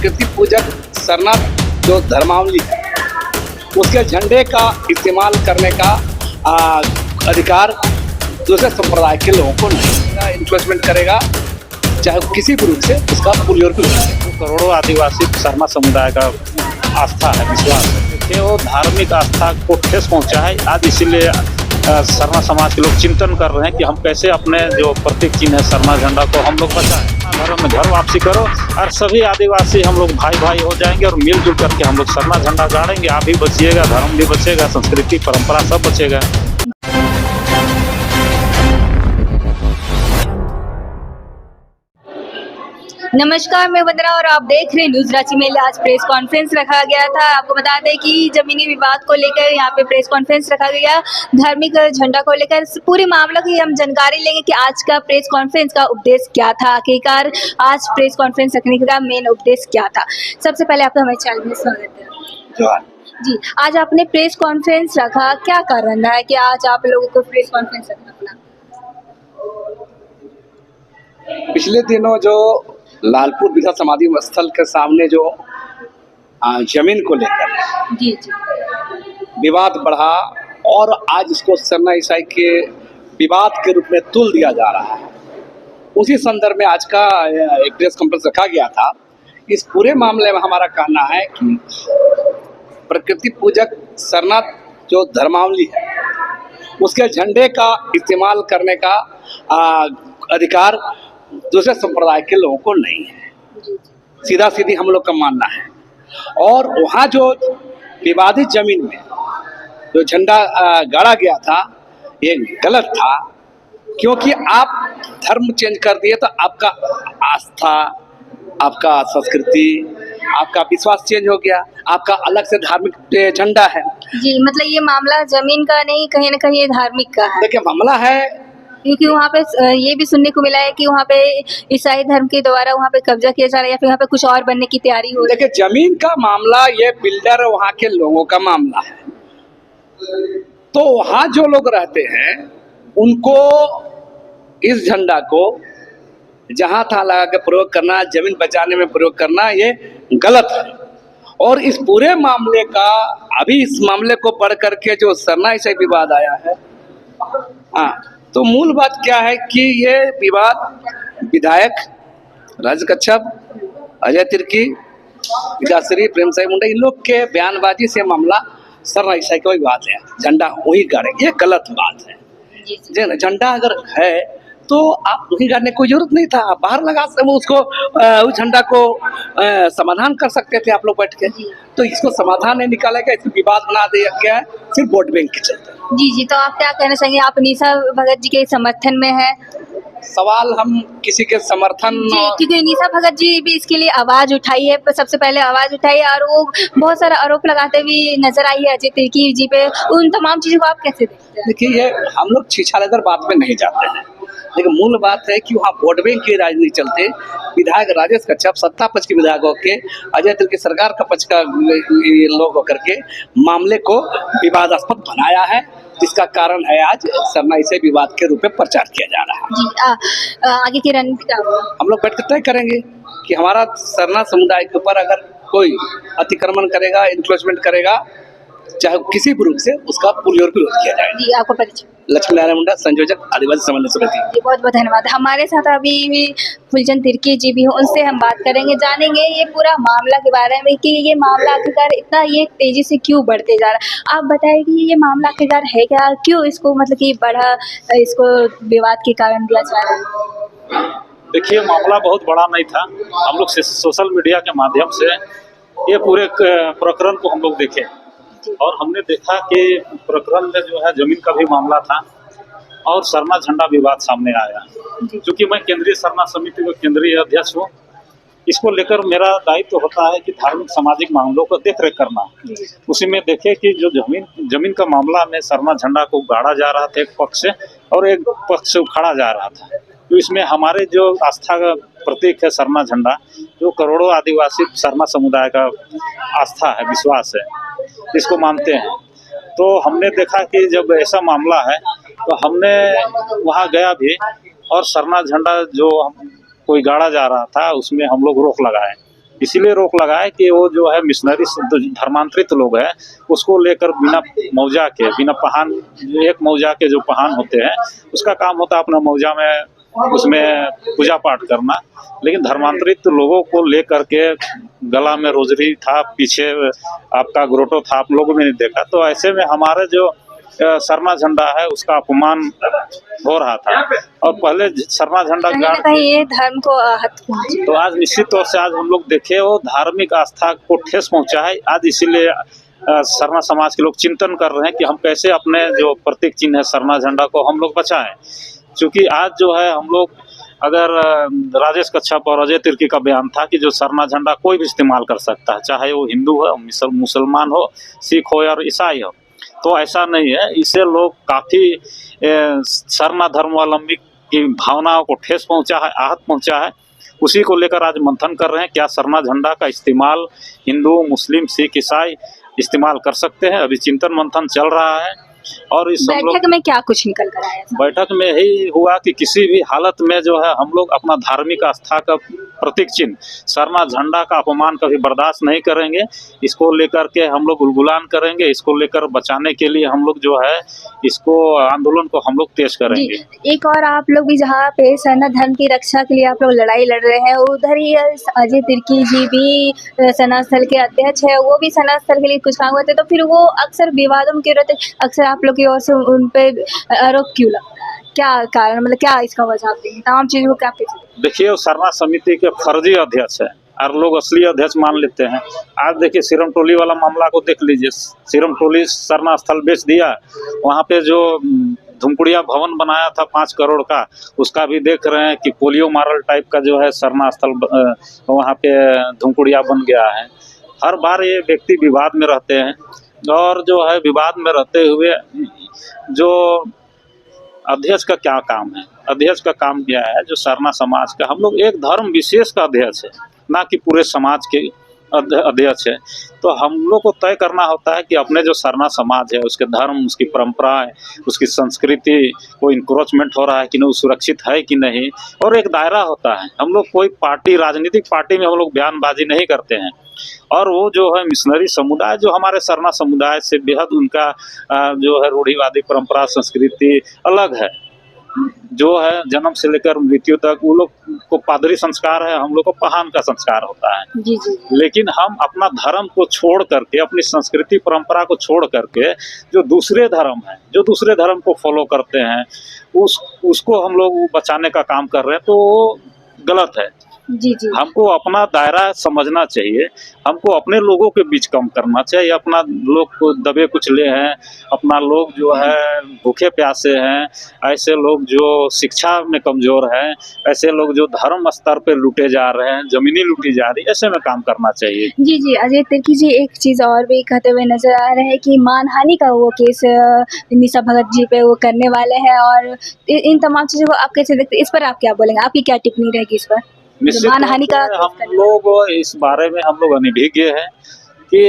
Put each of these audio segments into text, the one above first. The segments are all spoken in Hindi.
प्रकृति पूजक सरना जो धर्मावली है उसके झंडे का इस्तेमाल करने का अधिकार दूसरे संप्रदाय के लोगों को नहीं इन्फ्लुएंसमेंट करेगा, चाहे किसी भी रूप से उसका पुलियोर भी हो सके। करोड़ों आदिवासी शर्मा समुदाय का आस्था है, विश्वास है कि वो धार्मिक आस्था को ठेस पहुंचा है। आज इसीलिए शर्मा समाज के लोग चिंतन कर रहे हैं कि हम कैसे अपने जो प्रतीक चिन्ह है शर्मा झंडा को हम लोग बचाएं। धर्म में घर वापसी करो और सभी आदिवासी हम लोग भाई भाई हो जाएंगे और मिलजुल करके हम लोग शर्मा झंडा गाड़ेंगे। आप भी बचिएगा, धर्म भी बचेगा, संस्कृति परंपरा सब बचेगा। नमस्कार, मैं वंदना और आप देख रहे हैं न्यूज रांची में। आज प्रेस कॉन्फ्रेंस रखा गया था। आपको बता दें कि जमीनी विवाद को लेकर यहाँ पे प्रेस कॉन्फ्रेंस रखा गया, धार्मिक झंडा को लेकर पूरे मामले की हम जानकारी लेंगे कि आज का प्रेस कॉन्फ्रेंस का उद्देश्य क्या था, आखिरकार आज प्रेस कॉन्फ्रेंस रखने का मेन उद्देश्य क्या था। सबसे पहले आपका हमारे चैनल में स्वागत है जी। आज आपने प्रेस कॉन्फ्रेंस रखा, क्या कारण है कि आज आप लोगों को प्रेस कॉन्फ्रेंस रखना पड़ा? पिछले दिनों जो लालपुर बिरसा समाधि स्थल के सामने जो जमीन को लेकर जी विवाद बढ़ा और आज इसको सरना ईसाई के विवाद के रूप में तुल दिया जा रहा है, उसी संदर्भ में आज का एक प्रेस कॉन्फ्रेंस रखा गया था। इस पूरे मामले में हमारा कहना है कि प्रकृति पूजक सरना जो धर्मावली है उसके झंडे का इस्तेमाल करने का अधिकार दूसरे संप्रदाय के लोगों को नहीं है, सीधा सीधी हम लोग का मानना है। और वहाँ जो विवादित जमीन में जो झंडा गाड़ा गया था ये गलत था, क्योंकि आप धर्म चेंज कर दिए तो आपका आस्था, आपका संस्कृति, आपका विश्वास चेंज हो गया, आपका अलग से धार्मिक झंडा है। जी, मतलब ये मामला जमीन का नहीं, कहीं ना कहीं ये धार्मिक का है। देखिए मामला है क्योंकि वहाँ पे ये भी सुनने को मिला है कि वहाँ पे ईसाई धर्म के द्वारा वहाँ पे कब्जा किया जा रहा है या फिर वहाँ पे कुछ और बनने की तैयारी हो रही है। देखिए जमीन का मामला ये बिल्डर वहाँ के लोगों का मामला है, तो वहाँ जो लोग रहते हैं उनको इस झंडा को जहाँ तहाँ लगा के प्रयोग करना, जमीन बचाने में प्रयोग करना ये गलत है। और इस पूरे मामले का अभी इस मामले को पढ़ करके जो सरना ईसाई विवाद आया है, तो मूल बात क्या है कि ये विवाद विधायक राज कच्छप, अजय तिर्की, विकासश्री प्रेम साई मुंडा इन लोग के बयानबाजी से मामला सरना ईसाई का विवाद है। झंडा वही गाड़े, ये गलत बात है। झंडा अगर है तो आप वही गाड़ने की कोई जरूरत नहीं था, आप बाहर लगा उसको उस झंडा को समाधान कर सकते थे आप लोग बैठ के। तो इसको समाधान नहीं निकाला गया, इसको विवाद बना दिया गया सिर्फ वोट बैंक के चलते। जी, तो आप क्या कहना चाहेंगे? आप निशा भगत जी के समर्थन में है? सवाल हम किसी के समर्थन जी, क्योंकि निशा भगत जी भी इसके लिए आवाज उठाई है, सबसे पहले आवाज उठाई और वो बहुत सारा आरोप लगाते हुए नजर आई है अजय तिर्की जी पे। उन तमाम चीजों को आप कैसे देखते हैं? देखिए ये हम लोग छीछालेदर बात में नहीं जाते हैं, लेकिन मूल बात है कि वहाँ वोट बैंक की राजनीति चलते विधायक राजेश कच्छप सत्ता पक्ष के विधायक होकर अजय तिर्की सरकार का पक्ष का लोग होकर के मामले को विवादास्पद बनाया है, जिसका कारण है आज सरना ईसाई विवाद के रूप में प्रचार किया जा रहा है। जी, आगे की रणनीति क्या होगा? हम लोग बैठ कर तय करेंगे कि हमारा सरना समुदाय के ऊपर अगर कोई अतिक्रमण करेगा, इंक्रोचमेंट करेगा, चाहे किसी भी रूप से उसका पुलियोर विरोध किया जाएगा। जी, आपको परिचय? लक्ष्मी नारायण मुंडा, संयोजक आदिवासी समन्वय समिति। जी, बहुत बहुत धन्यवाद। हमारे साथ अभी भी फुलचंद तिर्की जी भी हैं, उनसे हम बात करेंगे, जानेंगे ये पूरा मामला के बारे में कि ये मामला आखिरकार इतना ये तेजी से क्यों बढ़ते जा रहा है। आप बताइए कि ये मामला आखिरकार है क्या, क्यों इसको मतलब कि बढ़ा, इसको विवाद के कारण दिया जा रहा है? देखिए मामला बहुत बड़ा नहीं था, हम लोग सोशल मीडिया के माध्यम से ये पूरे प्रकरण को हम लोग देखे और हमने देखा कि प्रकरण में जो है जमीन का भी मामला था और सरना झंडा विवाद सामने आया। क्योंकि मैं केंद्रीय सरना समिति का केंद्रीय अध्यक्ष हूँ, इसको लेकर मेरा दायित्व होता है कि धार्मिक सामाजिक मामलों को देख रेख करना। उसी में देखे कि जो जमीन का मामला में सरना झंडा को गाड़ा जा रहा था एक पक्ष से और एक पक्ष से उखाड़ा जा रहा था, तो इसमें हमारे जो आस्था का प्रतीक है सरना झंडा, जो करोड़ों आदिवासी सरना समुदाय का आस्था है, विश्वास है, इसको मानते हैं। तो हमने देखा कि जब ऐसा मामला है तो हमने वहाँ गया भी और सरना झंडा जो कोई गाड़ा जा रहा था उसमें हम लोग रोक लगाए इसीलिए रोक लगाए कि वो जो है मिशनरी धर्मांतरित लोग हैं उसको लेकर बिना मौजा के, बिना पहान, एक मौजा के जो पहान होते हैं उसका काम होता है अपना मौजा में उसमें पूजा पाठ करना, लेकिन धर्मांतरित लोगों को लेकर के गला में रोजरी था, पीछे आपका ग्रोटो था, आप लोगों ने नहीं देखा। तो ऐसे में हमारे जो सरना झंडा है उसका अपमान हो रहा था और पहले सरना झंडा कहीं ना कहीं ये धर्म को आहत पहुंची। तो आज निश्चित तौर से आज हम लोग देखे वो धार्मिक आस्था को ठेस पहुंचा है। आज इसीलिए सरना समाज के लोग चिंतन कर रहे हैं कि हम कैसे अपने जो प्रतीक चिन्ह है सरना झंडा को हम लोग बचाएं, क्योंकि आज जो है हम लोग अगर राजेश कच्छप और अजय तिर्की का बयान था कि जो सरना झंडा कोई भी इस्तेमाल कर सकता है, चाहे वो हिंदू हो, मुसलमान हो, सिख हो या ईसाई हो, तो ऐसा नहीं है। इसे लोग काफ़ी सरना धर्मावलंबी की भावनाओं को ठेस पहुंचा है, आहत पहुंचा है। उसी को लेकर आज मंथन कर रहे हैं क्या सरना झंडा का इस्तेमाल हिंदू, मुस्लिम, सिख, ईसाई इस्तेमाल कर सकते हैं। अभी चिंतन मंथन चल रहा है और इस बैठक में क्या कुछ निकल कर आया? बैठक में यही हुआ कि किसी भी हालत में जो है हम लोग अपना धार्मिक आस्था का प्रतीक चिन्ह सरना झंडा का अपमान कभी बर्दाश्त नहीं करेंगे। इसको लेकर के हम लोग गुलगुलान करेंगे, इसको लेकर बचाने के लिए हम लोग जो है इसको आंदोलन को हम लोग तेज करेंगे। एक और आप लोग भी जहाँ पे सरना धर्म की रक्षा के लिए आप लोग लड़ाई लड़ रहे हैं, उधर ही अजय तिर्की जी भी सरना स्थल के अध्यक्ष है, वो भी सरना स्थल के लिए कुछ काम करते, तो फिर वो अक्सर विवादों के रहते, अक्सर आप लोग की ओर से उन पे आरोप क्यों लगता है? क्या कारण, मतलब क्या इसका वजह आपके तमाम चीजों को क्या देखिए, सरना समिति के फर्जी अध्यक्ष है और लोग असली अध्यक्ष मान लेते हैं। आज देखिए सिरम टोली वाला मामला को देख लीजिए, सिरम टोली सरना स्थल बेच दिया, वहाँ पे जो धुमकुड़िया भवन बनाया था 5 करोड़ का, उसका भी देख रहे हैं कि पोलियो मारल टाइप का जो है सरना स्थल वहाँ पे धुमकुड़िया बन गया है। हर बार ये व्यक्ति विवाद में रहते हैं और जो है विवाद में रहते हुए जो अध्यक्ष का क्या काम है, अध्यक्ष का काम क्या है, जो सरना समाज का हम लोग एक धर्म विशेष का अध्यक्ष है, ना कि पूरे समाज के अध्यक्ष है। तो हम लोग को तय करना होता है कि अपने जो सरना समाज है उसके धर्म, उसकी परंपराएं, उसकी संस्कृति को इंक्रोचमेंट हो रहा है कि नहीं, सुरक्षित है कि नहीं, और एक दायरा होता है। हम लोग कोई पार्टी, राजनीतिक पार्टी में हम लोग बयानबाजी नहीं करते हैं। और वो जो है मिशनरी समुदाय जो हमारे सरना समुदाय से बेहद उनका जो है रूढ़िवादी परंपरा संस्कृति अलग है, जो है जन्म से लेकर मृत्यु तक वो लोग को पादरी संस्कार है, हम लोग को पहान का संस्कार होता है। जी जी। लेकिन हम अपना धर्म को छोड़ करके, अपनी संस्कृति परंपरा को छोड़ करके जो दूसरे धर्म है, जो दूसरे धर्म को फॉलो करते हैं, उसको हम लोग बचाने का काम कर रहे हैं, तो वो गलत है। जी जी। हमको अपना दायरा समझना चाहिए, हमको अपने लोगों के बीच कम करना चाहिए। अपना लोग को दबे कुचले हैं, अपना लोग जो है भूखे प्यासे हैं, ऐसे लोग जो शिक्षा में कमज़ोर हैं, ऐसे लोग जो धर्म स्तर पर लूटे जा रहे हैं, ज़मीनी लूटी जा रही है, ऐसे में काम करना चाहिए। जी जी। अजय तिर्की जी एक चीज़ और भी कहते हुए नजर आ रहे हैं कि मानहानि का वो केस निशा भगत जी पे वो करने वाले हैं, और इन तमाम चीज़ों को आप कैसे देखते हैं? इस पर आप क्या बोलेंगे, आपकी क्या टिप्पणी रहेगी इस पर? मानहानि का हम लोग इस बारे में हम लोग अनभिज्ञ हैं कि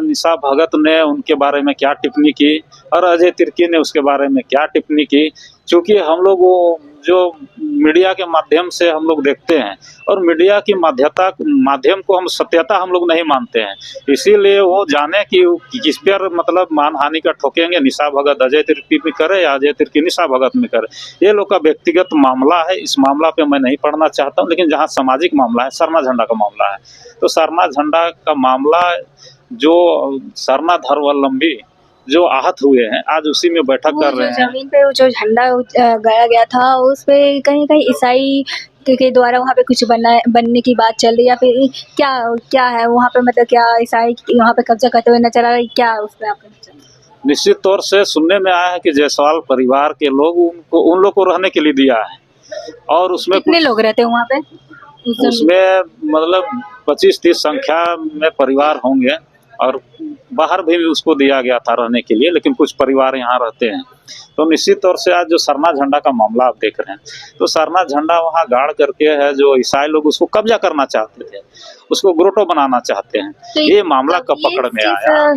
निशा भगत ने उनके बारे में क्या टिप्पणी की और अजय तिर्की ने उसके बारे में क्या टिप्पणी की, क्योंकि हम लोग वो जो मीडिया के माध्यम से हम लोग देखते हैं और मीडिया की माध्यम को हम सत्यता हम लोग नहीं मानते हैं। इसीलिए वो जाने कि किस पर मतलब मानहानि का ठोकेंगे, निशा भगत अजय तिर्की में करे या अजय तिर्की निशा भगत में करे, ये लोग का व्यक्तिगत मामला है। इस मामला पे मैं नहीं पढ़ना चाहता हूँ, लेकिन जहाँ सामाजिक मामला है, सरना झंडा का मामला है, तो सरना झंडा का मामला जो सरना धर्मावलंबी जो आहत हुए हैं, आज उसी में बैठक कर रहे हैं। जमीन पे जो झंडा गाड़ा गया था उस पे कहीं कहीं ईसाई के द्वारा वहाँ पे कुछ बनने की बात चल रही है, या फिर क्या है वहाँ पे, मतलब क्या ईसाई वहाँ पे कब्जा करते हुए नजर आ रहा है, क्या उस पर आपका? निश्चित तौर से सुनने में आया है कि जायसवाल परिवार के लोग उन लोग को रहने के लिए दिया है, और उसमें कितने लोग रहते हैं वहाँ पे? उसमें मतलब 25-30 संख्या में परिवार होंगे, और बाहर भी उसको दिया गया था रहने के लिए, लेकिन कुछ परिवार यहाँ रहते हैं। तो निश्चित तौर से आज जो सरना झंडा का मामला आप देख रहे हैं, तो सरना झंडा वहाँ गाड़ करके है, जो ईसाई लोग उसको कब्जा करना चाहते थे, उसको ग्रोटो बनाना चाहते हैं। तो ये मामला कब पकड़ में आया?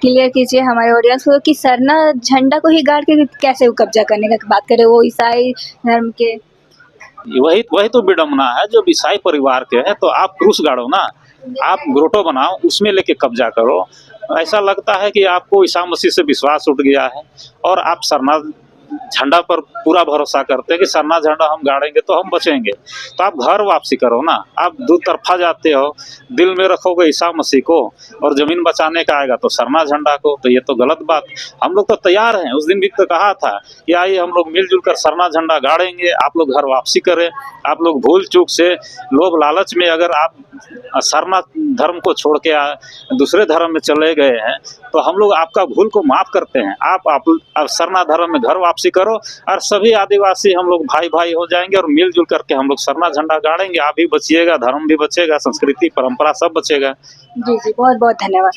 क्लियर कीजिए हमारे ऑडियंस को कि सरना झंडा को ही गाड़ के कैसे वो कब्जा करने का बात करे, वो ईसाई धर्म के? वही तो विडम्बना है। जब ईसाई परिवार के हैं तो आप क्रूस गाड़ो ना, आप ग्रोटो बनाओ, उसमें लेके कब्जा करो। ऐसा लगता है कि आपको ईसा मसीह से विश्वास उठ गया है और आप सरनाथ झंडा पर पूरा भरोसा करते हैं कि सरना झंडा हम गाड़ेंगे तो हम बचेंगे। तो आप घर वापसी करो ना, आप दो तरफा जाते हो, दिल में रखोगे ईसा मसीह को और जमीन बचाने का आएगा तो सरना झंडा को, तो ये तो गलत बात। हम लोग तो तैयार हैं, उस दिन भी तो कहा था कि आइए हम लोग मिलजुल कर सरना झंडा गाड़ेंगे, आप लोग घर वापसी करें। आप लोग भूल चूक से लोभ लालच में अगर आप सरना धर्म को छोड़ के दूसरे धर्म में चले गए हैं तो हम लोग आपका भूल को माफ करते हैं। आप सरना धर्म में घर वापसी करो और सभी आदिवासी हम लोग भाई भाई हो जाएंगे और मिलजुल करके हम लोग सरना झंडा गाड़ेंगे। आप भी बचिएगा, धर्म भी बचेगा, संस्कृति परंपरा सब बचेगा। जी जी, बहुत बहुत धन्यवाद।